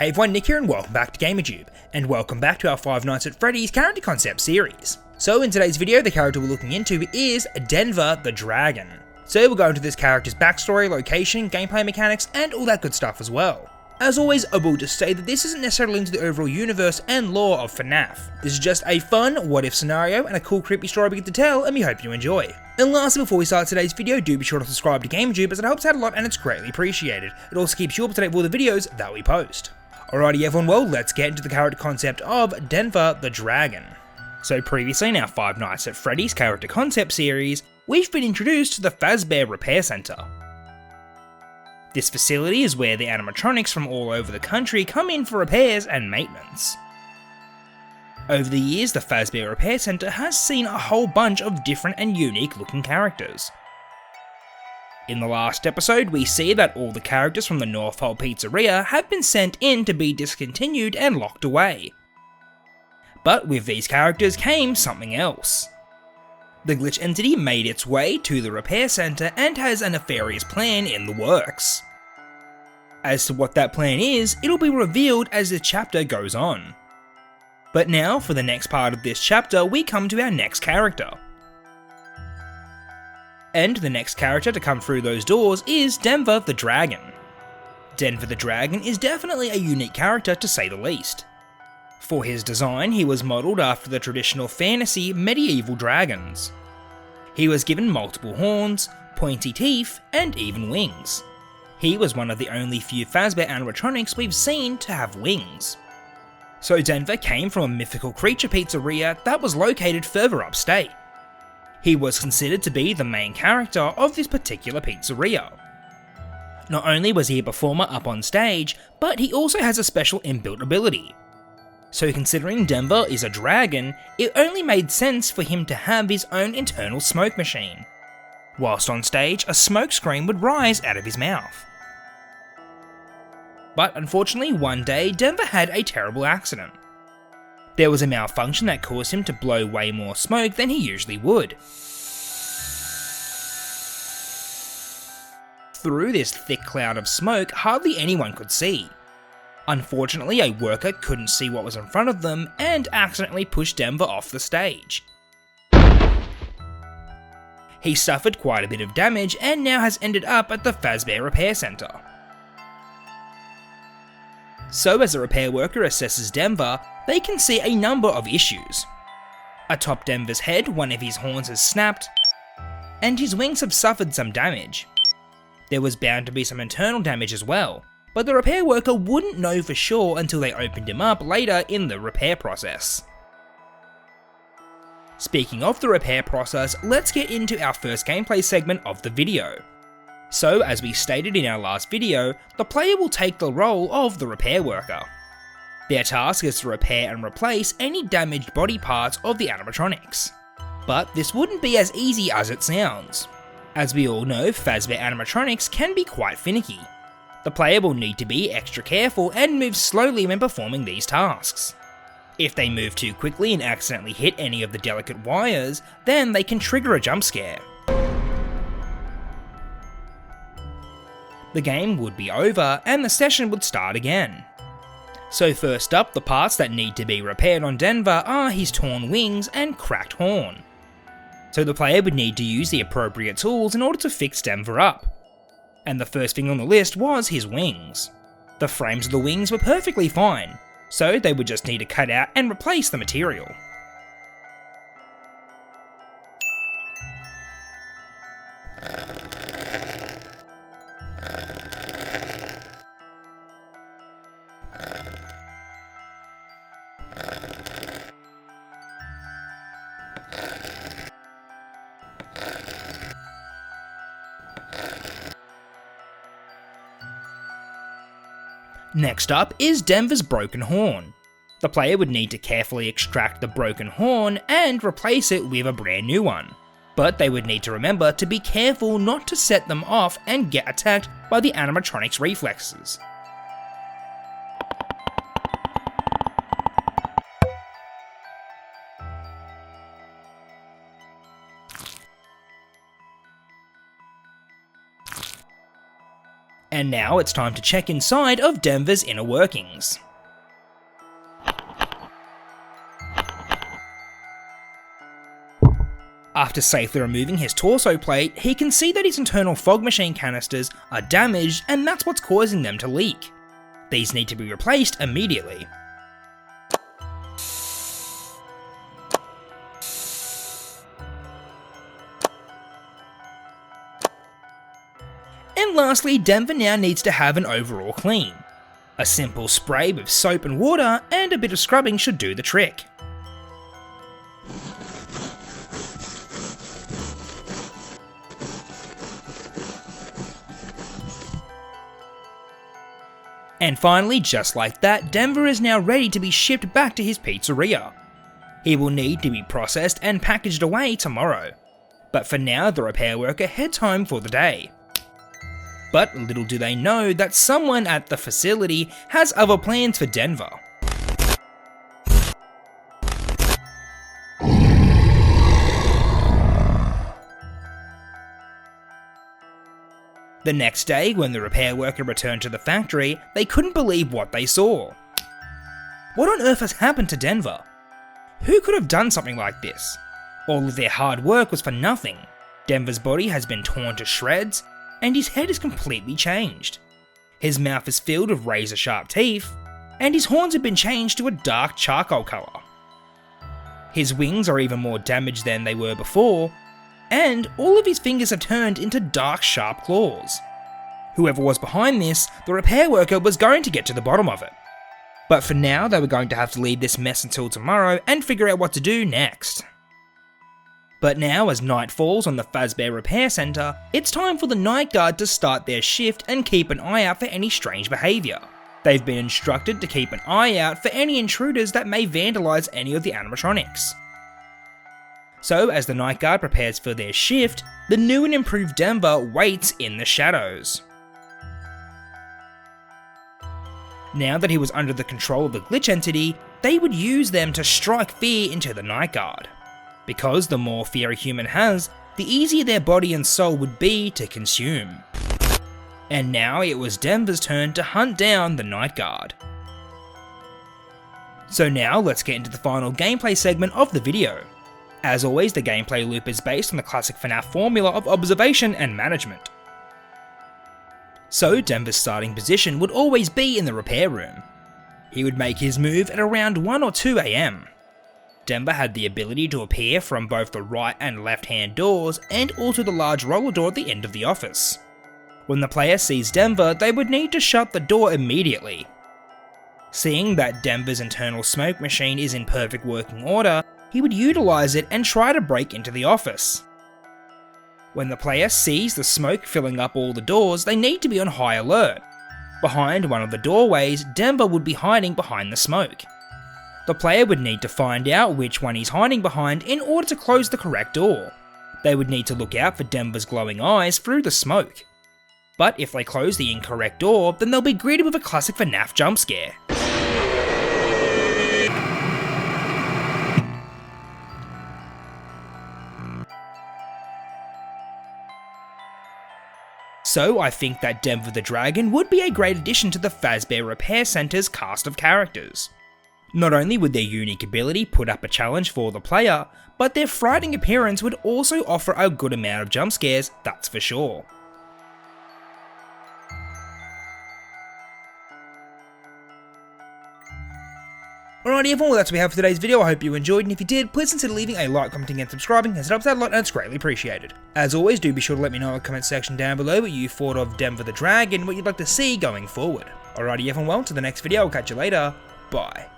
Hey everyone, Nick here and welcome back to GamerJoob, and welcome back to our Five Nights at Freddy's character concept series. So in today's video, the character we're looking into is TDenver The Dragon. So we'll go into this character's backstory, location, gameplay mechanics, and all that good stuff as well. As always, I will just say that this isn't necessarily into the overall universe and lore of Fnaf. This is just a fun what-if scenario and a cool creepy story we get to tell, and we hope you enjoy. And lastly, before we start today's video, do be sure to subscribe to GamerJoob as it helps out a lot and it's greatly appreciated. It also keeps you up to date with all the videos that we post. Alrighty everyone, well let's get into the character concept of TDenver The Dragon. So previously in our Five Nights at Freddy's character concept series, we've been introduced to the Fazbear Repair Center. This facility is where the animatronics from all over the country come in for repairs and maintenance. Over the years, the Fazbear Repair Center has seen a whole bunch of different and unique looking characters. In the last episode, we see that all the characters from the North Pole Pizzeria have been sent in to be discontinued and locked away. But with these characters came something else. The glitch entity made its way to the repair center and has a nefarious plan in the works. As to what that plan is, it'll be revealed as the chapter goes on. But now, for the next part of this chapter, we come to our next character. And the next character to come through those doors is TDenver The Dragon. TDenver The Dragon is definitely a unique character to say the least. For his design, he was modelled after the traditional fantasy medieval dragons. He was given multiple horns, pointy teeth, and even wings. He was one of the only few Fazbear animatronics we've seen to have wings. So TDenver came from a mythical creature pizzeria that was located further upstate. He was considered to be the main character of this particular pizzeria. Not only was he a performer up on stage, but he also has a special inbuilt ability. So considering TDenver is a dragon, it only made sense for him to have his own internal smoke machine. Whilst on stage, a smoke screen would rise out of his mouth. But unfortunately, one day, TDenver had a terrible accident. There was a malfunction that caused him to blow way more smoke than he usually would. Through this thick cloud of smoke, hardly anyone could see. Unfortunately, a worker couldn't see what was in front of them and accidentally pushed TDenver off the stage. He suffered quite a bit of damage and now has ended up at the Fazbear Repair Center. So as the repair worker assesses TDenver, they can see a number of issues. Atop TDenver's head, one of his horns has snapped, and his wings have suffered some damage. There was bound to be some internal damage as well, but the repair worker wouldn't know for sure until they opened him up later in the repair process. Speaking of the repair process, let's get into our first gameplay segment of the video. So as we stated in our last video, the player will take the role of the repair worker. Their task is to repair and replace any damaged body parts of the animatronics. But this wouldn't be as easy as it sounds. As we all know, Fazbear animatronics can be quite finicky. The player will need to be extra careful and move slowly when performing these tasks. If they move too quickly and accidentally hit any of the delicate wires, then they can trigger a jump scare. The game would be over and the session would start again. So first up, the parts that need to be repaired on TDenver are his torn wings and cracked horn. So the player would need to use the appropriate tools in order to fix TDenver up. And the first thing on the list was his wings. The frames of the wings were perfectly fine, so they would just need to cut out and replace the material. Next up is TDenver's broken horn. The player would need to carefully extract the broken horn and replace it with a brand new one. But they would need to remember to be careful not to set them off and get attacked by the animatronic's reflexes. And now it's time to check inside of Denver's inner workings. After safely removing his torso plate, he can see that his internal fog machine canisters are damaged, and that's what's causing them to leak. These need to be replaced immediately. And lastly, Denver now needs to have an overall clean. A simple spray with soap and water and a bit of scrubbing should do the trick. And finally, just like that, Denver is now ready to be shipped back to his pizzeria. He will need to be processed and packaged away tomorrow. But for now, the repair worker heads home for the day. But little do they know that someone at the facility has other plans for Denver. The next day, when the repair worker returned to the factory, they couldn't believe what they saw. What on earth has happened to Denver? Who could have done something like this? All of their hard work was for nothing. Denver's body has been torn to shreds, and his head is completely changed. His mouth is filled with razor-sharp teeth, and his horns have been changed to a dark charcoal colour. His wings are even more damaged than they were before, and all of his fingers have turned into dark, sharp claws. Whoever was behind this, the repair worker was going to get to the bottom of it. But for now, they were going to have to leave this mess until tomorrow and figure out what to do next. But now, as night falls on the Fazbear Repair Centre, it's time for the night guard to start their shift and keep an eye out for any strange behaviour. They've been instructed to keep an eye out for any intruders that may vandalise any of the animatronics. So, as the night guard prepares for their shift, the new and improved Denver waits in the shadows. Now that he was under the control of the glitch entity, they would use them to strike fear into the night guard. Because the more fear a human has, the easier their body and soul would be to consume. And now it was Denver's turn to hunt down the night guard. So now let's get into the final gameplay segment of the video. As always, the gameplay loop is based on the classic Fnaf formula of observation and management. So Denver's starting position would always be in the repair room. He would make his move at around 1 or 2 AM. Denver had the ability to appear from both the right and left hand doors and also the large roller door at the end of the office. When the player sees Denver, they would need to shut the door immediately. Seeing that Denver's internal smoke machine is in perfect working order, he would utilise it and try to break into the office. When the player sees the smoke filling up all the doors, they need to be on high alert. Behind one of the doorways, Denver would be hiding behind the smoke. The player would need to find out which one he's hiding behind in order to close the correct door. They would need to look out for Denver's glowing eyes through the smoke. But if they close the incorrect door, then they'll be greeted with a classic Fnaf jump scare. So I think that Denver the Dragon would be a great addition to the Fazbear Repair Centre's cast of characters. Not only would their unique ability put up a challenge for the player, but their frightening appearance would also offer a good amount of jump scares, that's for sure. Alrighty everyone, well that's what we have for today's video. I hope you enjoyed, and if you did, please consider leaving a like, commenting and subscribing, as it helps out a lot and it's greatly appreciated. As always, do be sure to let me know in the comment section down below what you thought of Denver the Dragon and what you'd like to see going forward. Alrighty everyone, well, to the next video, I'll catch you later, bye.